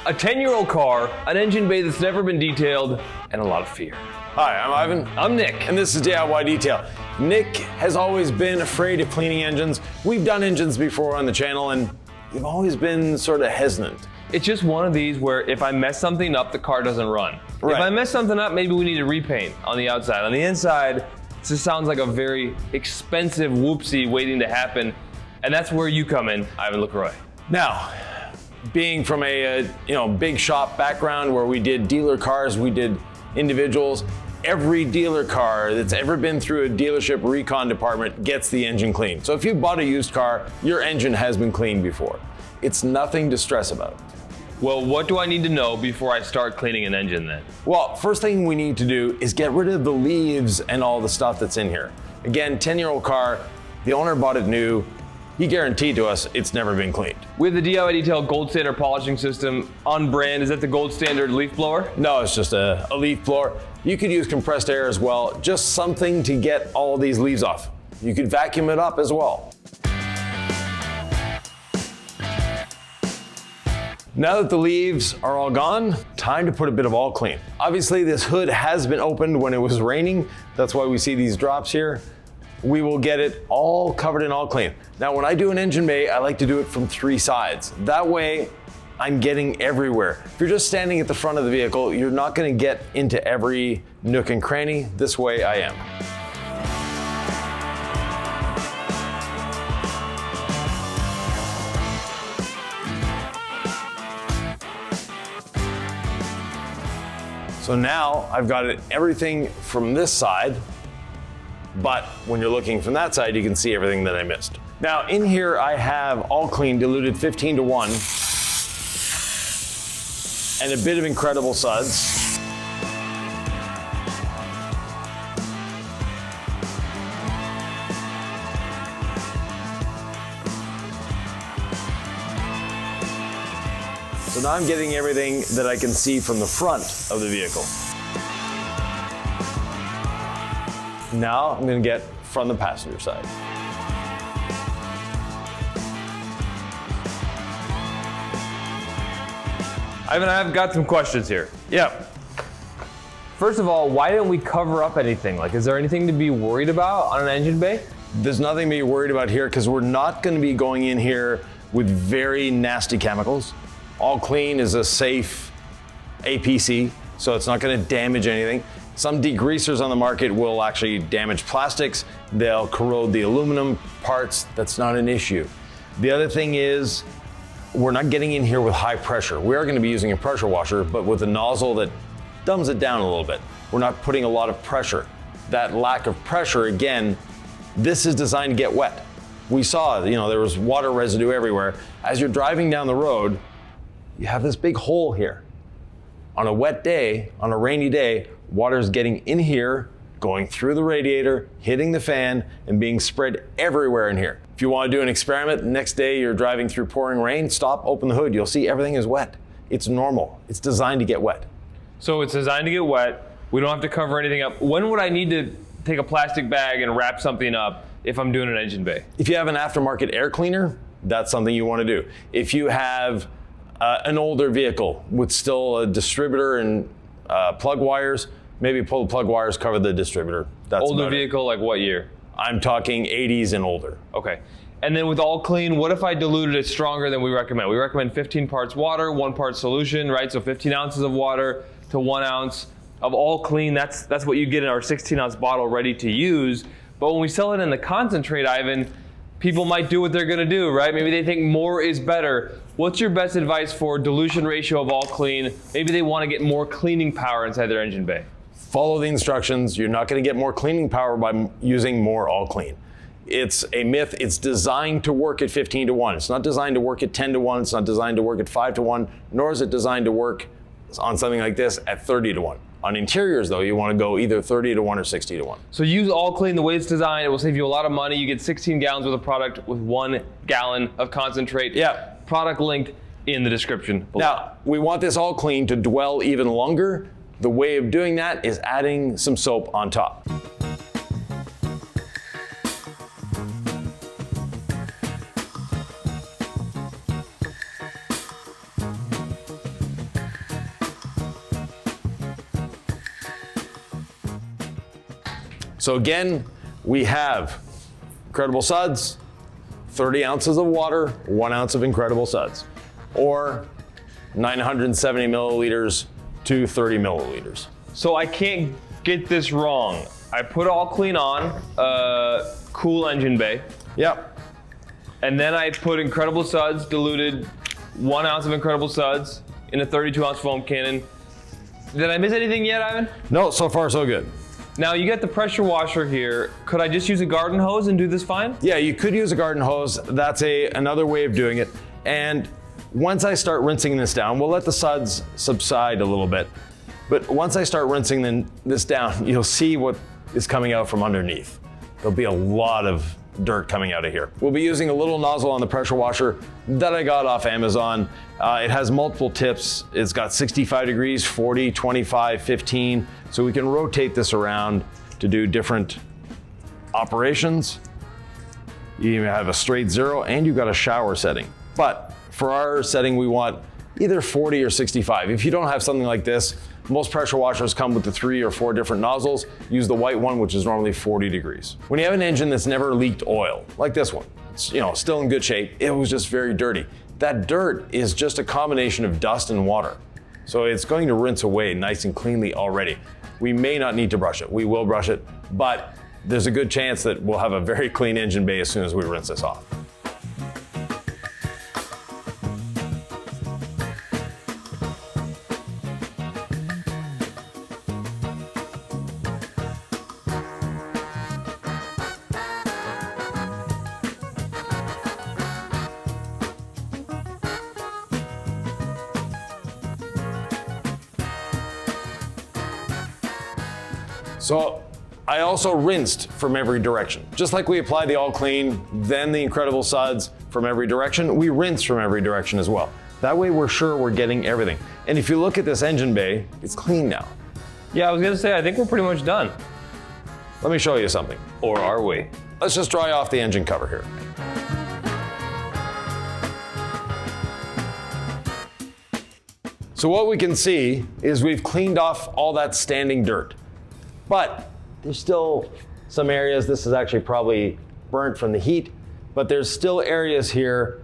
a 10-year-old car, an engine bay that's never been detailed, and a lot of fear. Hi, I'm Ivan. I'm Nick. And this is DIY Detail. Nick has always been afraid of cleaning engines. We've done engines before on the channel and we've always been sort of hesitant. It's just one of these where if I mess something up, the car doesn't run. Right. If I mess something up, maybe we need to repaint on the outside. On the inside, it just sounds like a very expensive whoopsie waiting to happen. And that's where you come in, Ivan LaCroix. Now, being from a big shop background where we did dealer cars, we did individuals, every dealer car that's ever been through a dealership recon department gets the engine cleaned. So if you bought a used car, your engine has been cleaned before. It's nothing to stress about. Well, what do I need to know before I start cleaning an engine then? Well, first thing we need to do is get rid of the leaves and all the stuff that's in here. Again, 10-year-old car, the owner bought it new. He guaranteed to us it's never been cleaned. With the DIY Detail Gold Standard polishing system on brand, is that the Gold Standard leaf blower? No, it's just a leaf blower. You could use compressed air as well, just something to get all these leaves off. You could vacuum it up as well. Now that the leaves are all gone, time to put a bit of all clean. Obviously, this hood has been opened when it was raining. That's why we see these drops here. We will get it all covered in all clean. Now, when I do an engine bay, I like to do it from 3 sides. That way, I'm getting everywhere. If you're just standing at the front of the vehicle, you're not gonna get into every nook and cranny. This way, I am. So now I've got everything from this side, but when you're looking from that side, you can see everything that I missed. Now in here, I have all clean diluted 15:1 and a bit of Incredible Suds. So now I'm getting everything that I can see from the front of the vehicle. Now I'm going to get from the passenger side. Ivan, I've got some questions here. Yeah. First of all, why didn't we cover up anything? Like, is there anything to be worried about on an engine bay? There's nothing to be worried about here because we're not going to be going in here with very nasty chemicals. All Clean is a safe APC, so it's not going to damage anything. Some degreasers on the market will actually damage plastics. They'll corrode the aluminum parts. That's not an issue. The other thing is we're not getting in here with high pressure. We are going to be using a pressure washer, but with a nozzle that dumbs it down a little bit. We're not putting a lot of pressure. That lack of pressure, again, this is designed to get wet. We saw, there was water residue everywhere. As you're driving down the road, you have this big hole here. On a wet day, on a rainy day, water's getting in here, going through the radiator, hitting the fan, and being spread everywhere in here. If you want to do an experiment, the next day you're driving through pouring rain, stop, open the hood, you'll see everything is wet. It's normal. It's designed to get wet. So it's designed to get wet. We don't have to cover anything up. When would I need to take a plastic bag and wrap something up if I'm doing an engine bay? If you have an aftermarket air cleaner, that's something you want to do. If you have an older vehicle with still a distributor and plug wires, maybe pull the plug wires, cover the distributor. That's older vehicle, like what year? I'm talking 80s and older. Okay. And then with All Clean, what if I diluted it stronger than we recommend? We recommend 15 parts water, 1 part solution, right? So 15 ounces of water to 1 ounce of All Clean. That's what you get in our 16-ounce bottle ready to use. But when we sell it in the concentrate, Ivan, people might do what they're gonna do, right? Maybe they think more is better. What's your best advice for dilution ratio of All Clean? Maybe they wanna get more cleaning power inside their engine bay. Follow the instructions. You're not gonna get more cleaning power by using more All Clean. It's a myth. It's designed to work at 15:1. It's not designed to work at 10:1. It's not designed to work at 5:1, nor is it designed to work on something like this at 30:1. On interiors though, you wanna go either 30:1 or 60:1. So use All Clean the way it's designed. It will save you a lot of money. You get 16 gallons worth of product with 1 gallon of concentrate. Yeah. Product linked in the description below. Now, we want this All Clean to dwell even longer. The way of doing that is adding some soap on top. So again, we have Incredible Suds, 30 ounces of water, 1 ounce of Incredible Suds, or 970 milliliters to 30 milliliters. So I can't get this wrong. I put All Clean on, cool engine bay, Yep. and then I put Incredible Suds, diluted 1 ounce of Incredible Suds in a 32-ounce foam cannon. Did I miss anything yet, Ivan? No, so far so good. Now you get the pressure washer here. Could I just use a garden hose and do this fine? Yeah, you could use a garden hose. That's another way of doing it. And once I start rinsing this down, we'll let the suds subside a little bit. But once I start rinsing this down, you'll see what is coming out from underneath. There'll be a lot of dirt coming out of here. We'll be using a little nozzle on the pressure washer that I got off Amazon. It has multiple tips. It's got 65 degrees, 40, 25, 15. So we can rotate this around to do different operations. You even have a straight 0 and you've got a shower setting. But for our setting, we want either 40 or 65. If you don't have something like this, most pressure washers come with the 3 or 4 different nozzles. Use the white one, which is normally 40 degrees. When you have an engine that's never leaked oil, like this one, it's still in good shape, it was just very dirty. That dirt is just a combination of dust and water. So it's going to rinse away nice and cleanly already. We may not need to brush it. We will brush it, but there's a good chance that we'll have a very clean engine bay as soon as we rinse this off. So I also rinsed from every direction. Just like we applied the All Clean, then the Incredible Suds from every direction, we rinse from every direction as well. That way we're sure we're getting everything. And if you look at this engine bay, it's clean now. Yeah, I was gonna say, I think we're pretty much done. Let me show you something. Or are we? Let's just dry off the engine cover here. So what we can see is we've cleaned off all that standing dirt. But there's still some areas, this is actually probably burnt from the heat, but there's still areas here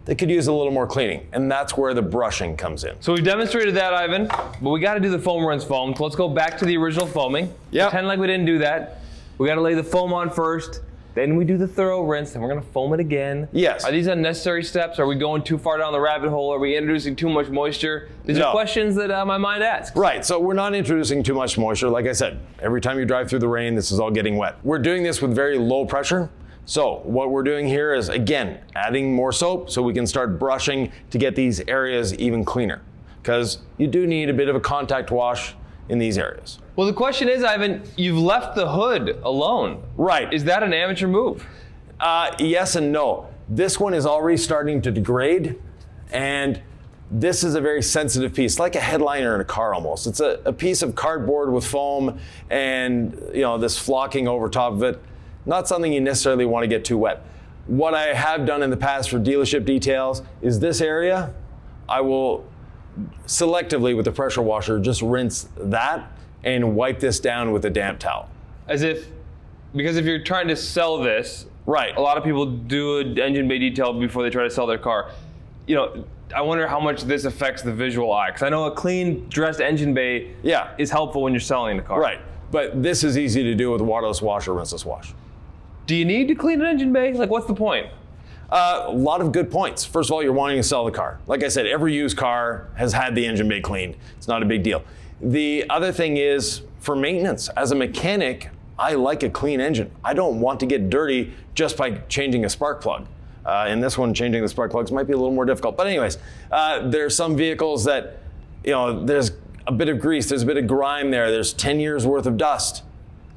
that could use a little more cleaning, and that's where the brushing comes in. So we've demonstrated that, Ivan, but we gotta do the foam rinse foam. So let's go back to the original foaming. Yep. Pretend like we didn't do that. We gotta lay the foam on first, then we do the thorough rinse, and we're gonna foam it again. Yes. Are these unnecessary steps? Are we going too far down the rabbit hole? Are we introducing too much moisture? These No. are questions that my mind asks. Right, so we're not introducing too much moisture. Like I said, every time you drive through the rain, this is all getting wet. We're doing this with very low pressure. So what we're doing here is, again, adding more soap so we can start brushing to get these areas even cleaner. Because you do need a bit of a contact wash in these areas. Well, the question is, Ivan, you've left the hood alone. Right. Is that an amateur move? Yes and no. This one is already starting to degrade, and this is a very sensitive piece, like a headliner in a car almost. It's a piece of cardboard with foam and this flocking over top of it. Not something you necessarily want to get too wet. What I have done in the past for dealership details is this area, I will selectively with the pressure washer just rinse that and wipe this down with a damp towel. Because if you're trying to sell this, right, a lot of people do an engine bay detail before they try to sell their car. I wonder how much this affects the visual eye, because I know a clean dressed engine bay is helpful when you're selling the car. Right, but this is easy to do with a waterless wash or rinseless wash. Do you need to clean an engine bay? Like, what's the point? A lot of good points. First of all, you're wanting to sell the car. Like I said, every used car has had the engine bay cleaned. It's not a big deal. The other thing is, for maintenance, as a mechanic, I like a clean engine. I don't want to get dirty just by changing a spark plug. In this one, changing the spark plugs might be a little more difficult. But anyways, there's some vehicles that, there's a bit of grease, there's a bit of grime there, there's 10 years worth of dust.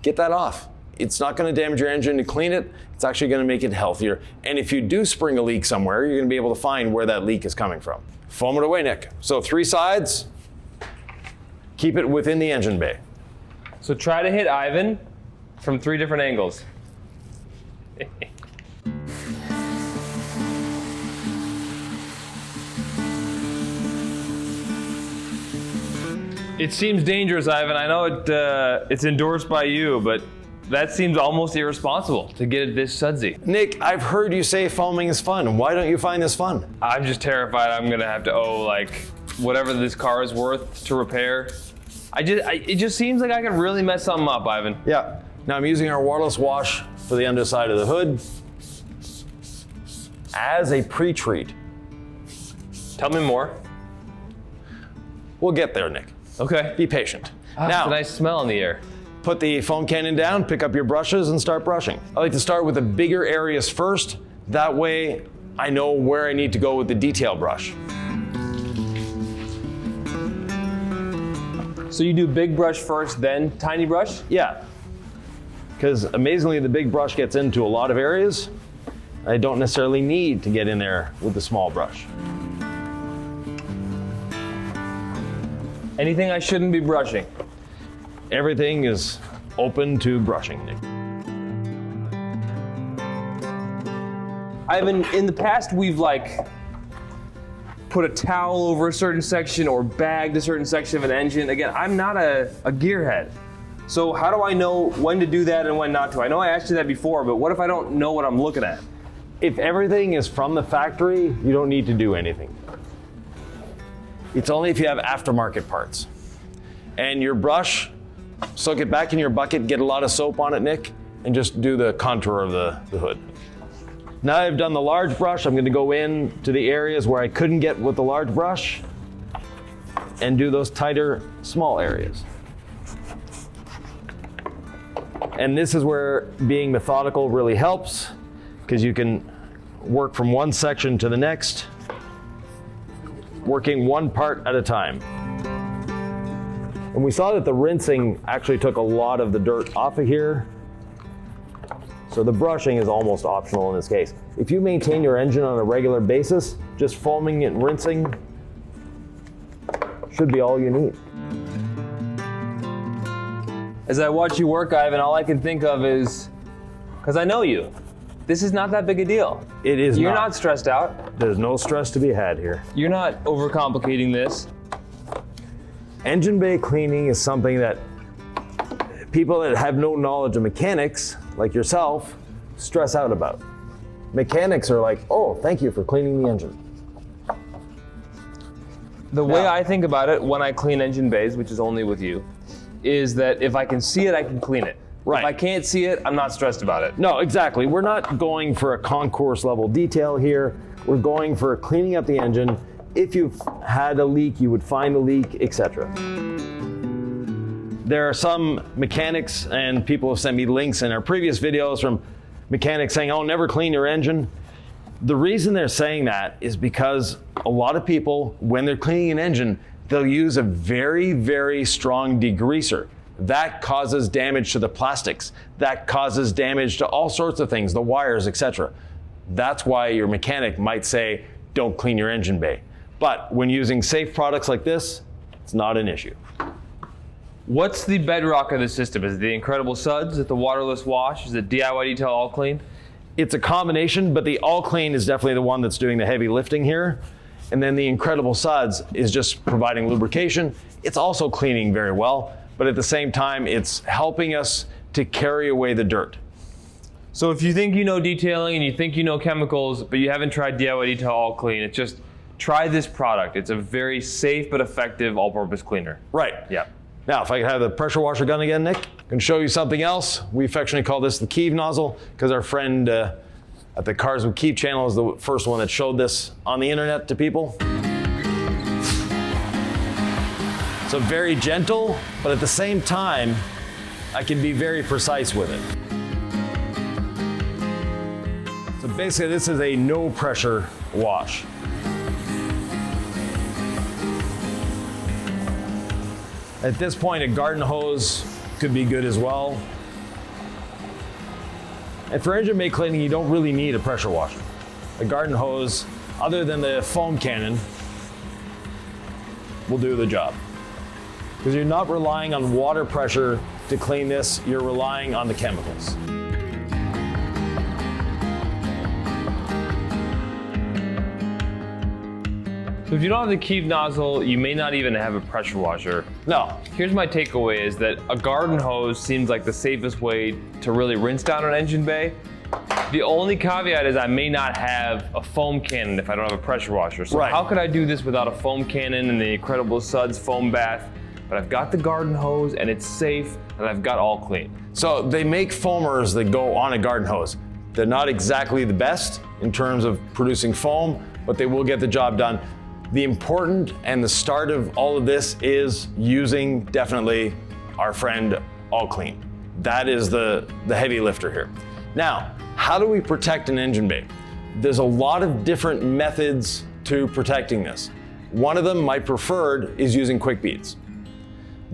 Get that off. It's not going to damage your engine to clean it. It's actually going to make it healthier. And if you do spring a leak somewhere, you're going to be able to find where that leak is coming from. Foam it away, Nick. So 3 sides, keep it within the engine bay. So try to hit Ivan from 3 different angles. It seems dangerous, Ivan. I know it's endorsed by you, but That seems almost irresponsible to get it this sudsy. Nick, I've heard you say foaming is fun. Why don't you find this fun? I'm just terrified I'm gonna have to owe like whatever this car is worth to repair. It just seems like I could really mess something up, Ivan. Yeah. Now I'm using our waterless wash for the underside of the hood as a pre-treat. Tell me more. We'll get there, Nick. Okay. Be patient. Now, Now, it's a nice smell in the air. put the foam cannon down, pick up your brushes, and start brushing. I like to start with the bigger areas first. That way, I know where I need to go with the detail brush. So you do big brush first, then tiny brush? Yeah, because amazingly, the big brush gets into a lot of areas. I don't necessarily need to get in there with the small brush. Anything I shouldn't be brushing? Everything is open to brushing, Nick. Ivan, in the past we've like put a towel over a certain section or bagged a certain section of an engine. Again, I'm not a gearhead. So how do I know when to do that and when not to? I know I asked you that before, but what if I don't know what I'm looking at? If everything is from the factory, you don't need to do anything. It's only if you have aftermarket parts. And your brush, soak it back in your bucket, get a lot of soap on it, Nick, and just do the contour of the hood. Now I've done the large brush, I'm gonna go in to the areas where I couldn't get with the large brush and do those tighter, small areas. And this is where being methodical really helps, because you can work from one section to the next, working one part at a time. And we saw that the rinsing actually took a lot of the dirt off of here. So the brushing is almost optional in this case. If you maintain your engine on a regular basis, just foaming and rinsing should be all you need. As I watch you work, Ivan, all I can think of is, because I know you, this is not that big a deal. It is You're not stressed out. There's no stress to be had here. You're not overcomplicating this. Engine bay cleaning is something that people that have no knowledge of mechanics, like yourself, stress out about. Mechanics are like, oh, thank you for cleaning the engine. The way I think about it when I clean engine bays, which is only with you, is that if I can see it, I can clean it. Right. If I can't see it, I'm not stressed about it. No, exactly. We're not going for a concourse level detail here. We're going for cleaning up the engine. If you've had a leak, you would find a leak, etc. There are some mechanics, and people have sent me links in our previous videos from mechanics saying, oh, never clean your engine. The reason they're saying that is because a lot of people, when they're cleaning an engine, they'll use a very, very strong degreaser. That causes damage to the plastics. That causes damage to all sorts of things, the wires, etc. That's why your mechanic might say, don't clean your engine bay. But when using safe products like this, it's not an issue. What's the bedrock of the system? Is it the incredible suds? Is it the waterless wash? Is it DIY detail all clean? It's a combination, but the all clean is definitely the one that's doing the heavy lifting here. And then the incredible suds is just providing lubrication. It's also cleaning very well, but at the same time, it's helping us to carry away the dirt. So if you think you know detailing and you think you know chemicals, but you haven't tried DIY detail all clean, it's just try this product. It's a very safe but effective all-purpose cleaner. Right. Yeah. Now, if I could have the pressure washer gun again, Nick, I can show you something else. We affectionately call this the QUIVR nozzle because our friend at the Cars with QUIVR channel is the first one that showed this on the internet to people. So very gentle, but at the same time, I can be very precise with it. So basically, this is a no pressure wash. At this point, a garden hose could be good as well. And for engine bay cleaning, you don't really need a pressure washer. A garden hose, other than the foam cannon, will do the job. Because you're not relying on water pressure to clean this, you're relying on the chemicals. So if you don't have the QUIVR nozzle, you may not even have a pressure washer. No. Here's my takeaway is that a garden hose seems like the safest way to really rinse down an engine bay. The only caveat is I may not have a foam cannon if I don't have a pressure washer. So how could I do this without a foam cannon and the Incredible Suds foam bath? But I've got the garden hose and it's safe and I've got all clean. So they make foamers that go on a garden hose. They're not exactly the best in terms of producing foam, but they will get the job done. The important and the start of all of this is using definitely our friend All Clean. That is the heavy lifter here. Now, how do we protect an engine bay? There's a lot of different methods to protecting this. One of them, my preferred, is using quick beads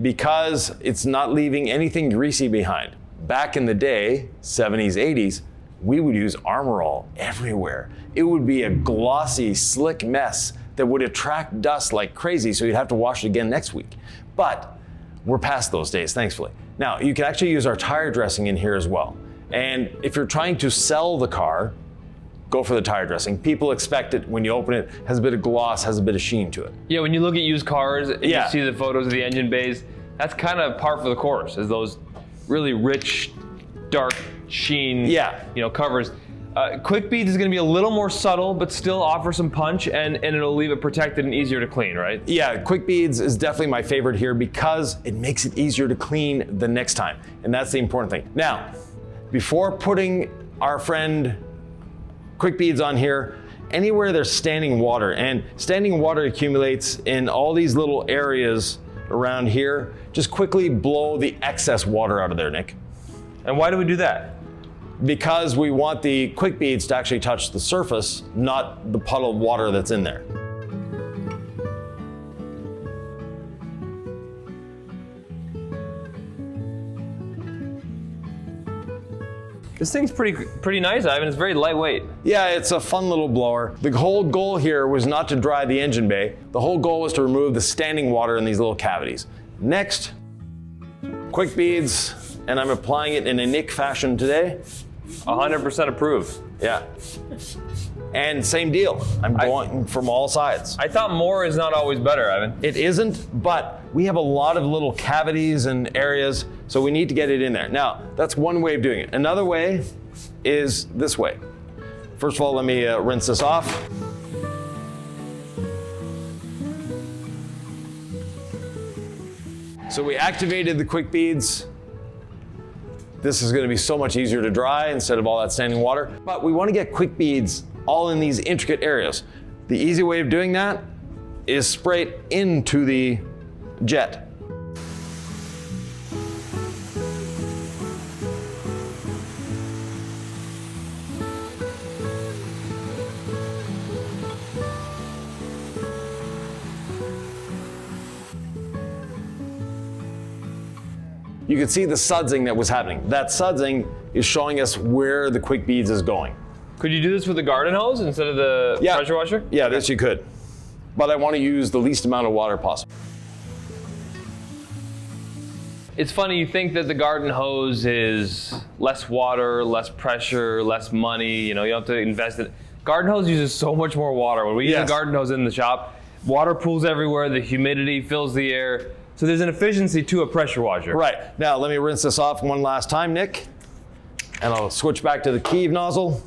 because it's not leaving anything greasy behind. Back in the day, 70s, 80s, we would use Armor All everywhere. It would be a glossy, slick mess that would attract dust like crazy, so you'd have to wash it again next week. But we're past those days, thankfully. Now, you can actually use our tire dressing in here as well. And if you're trying to sell the car, go for the tire dressing. People expect it when you open it, has a bit of gloss, has a bit of sheen to it. Yeah, when you look at used cars and you see the photos of the engine bays, that's kind of par for the course, is those really rich, dark sheen covers. Quick beads is going to be a little more subtle, but still offer some punch, and it'll leave it protected and easier to clean, right? Yeah, quick beads is definitely my favorite here because it makes it easier to clean the next time, and that's the important thing. Now, before putting our friend quick beads on here, anywhere there's standing water, and standing water accumulates in all these little areas around here, just quickly blow the excess water out of there, Nick. And why do we do that? Because we want the quick beads to actually touch the surface, not the puddle of water that's in there. This thing's pretty nice, Ivan. It's very lightweight. Yeah, it's a fun little blower. The whole goal here was not to dry the engine bay. The whole goal was to remove the standing water in these little cavities. Next, quick beads, and I'm applying it in a Nick fashion today. 100% approved. Yeah. And same deal. I'm going from all sides. I thought more is not always better, Ivan. It isn't, but we have a lot of little cavities and areas, so we need to get it in there. Now, that's one way of doing it. Another way is this way. First of all, let me rinse this off. So we activated the quick beads. This is going to be so much easier to dry instead of all that standing water. But we want to get quick beads all in these intricate areas. The easy way of doing that is spray it into the jet. You can see the sudsing that was happening. That sudsing is showing us where the quick beads is going. Could you do this with the garden hose instead of the pressure washer? Yeah, this you could. But I want to use the least amount of water possible. It's funny, you think that the garden hose is less water, less pressure, less money, you don't have to invest in it. Garden hose uses so much more water. When we use a garden hose in the shop, water pools everywhere, the humidity fills the air. So there's an efficiency to a pressure washer. Right. Now let me rinse this off one last time, Nick. And I'll switch back to the QUIVR nozzle.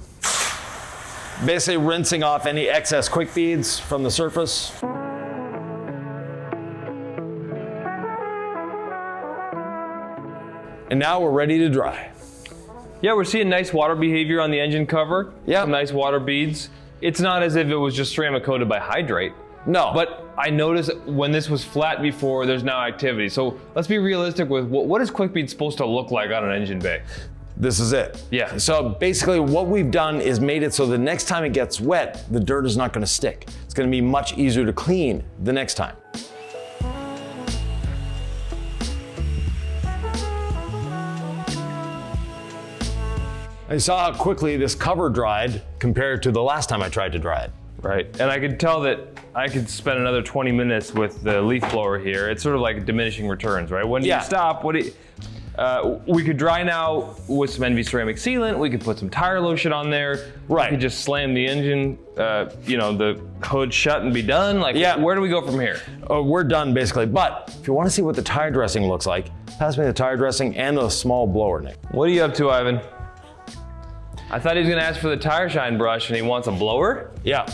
Basically rinsing off any excess quick beads from the surface. And now we're ready to dry. Yeah, we're seeing nice water behavior on the engine cover. Yeah. Some nice water beads. It's not as if it was just ceramic coated by hydrate. No. But I noticed when this was flat before, there's now activity. So let's be realistic with what is quick bead supposed to look like on an engine bay? This is it. Yeah. So basically what we've done is made it so the next time it gets wet, the dirt is not going to stick. It's going to be much easier to clean the next time. I saw how quickly this cover dried compared to the last time I tried to dry it. Right, and I could tell that I could spend another 20 minutes with the leaf blower here. It's sort of like diminishing returns, right? When do you stop? We could dry now with some NV ceramic sealant. We could put some tire lotion on there. Right. We could just slam the engine, the hood shut and be done. Like, Yeah. Where do we go from here? We're done basically. But if you want to see what the tire dressing looks like, pass me the tire dressing and a small blower, Nick. What are you up to, Ivan? I thought he was gonna ask for the tire shine brush and he wants a blower? Yeah.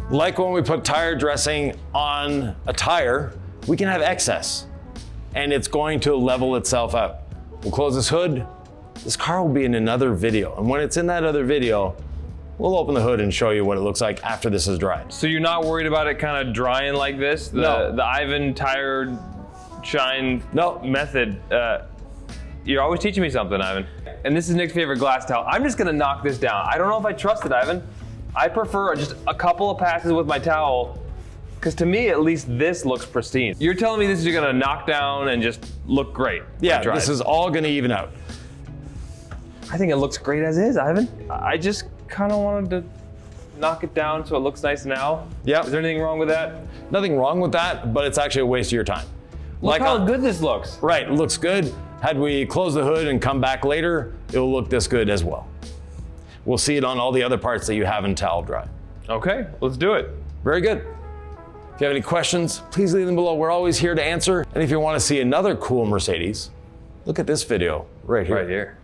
Like when we put tire dressing on a tire, we can have excess and it's going to level itself out. We'll close this hood. This car will be in another video. And when it's in that other video, we'll open the hood and show you what it looks like after this is dried. So you're not worried about it kind of drying like this? No. The Ivan tire shine method. You're always teaching me something, Ivan. And this is Nick's favorite glass towel. I'm just gonna knock this down. I don't know if I trust it, Ivan. I prefer just a couple of passes with my towel, because to me, at least this looks pristine. You're telling me this is gonna knock down and just look great? Yeah, this is all gonna even out. I think it looks great as is, Ivan. I just kind of wanted to knock it down so it looks nice now. Yeah. Is there anything wrong with that? Nothing wrong with that, but it's actually a waste of your time. Look how good this looks. Right, it looks good. Had we close the hood and come back later, it'll look this good as well. We'll see it on all the other parts that you have in towel dry. Okay, let's do it. Very good. If you have any questions, please leave them below. We're always here to answer. And if you want to see another cool Mercedes, look at this video right here. Right here.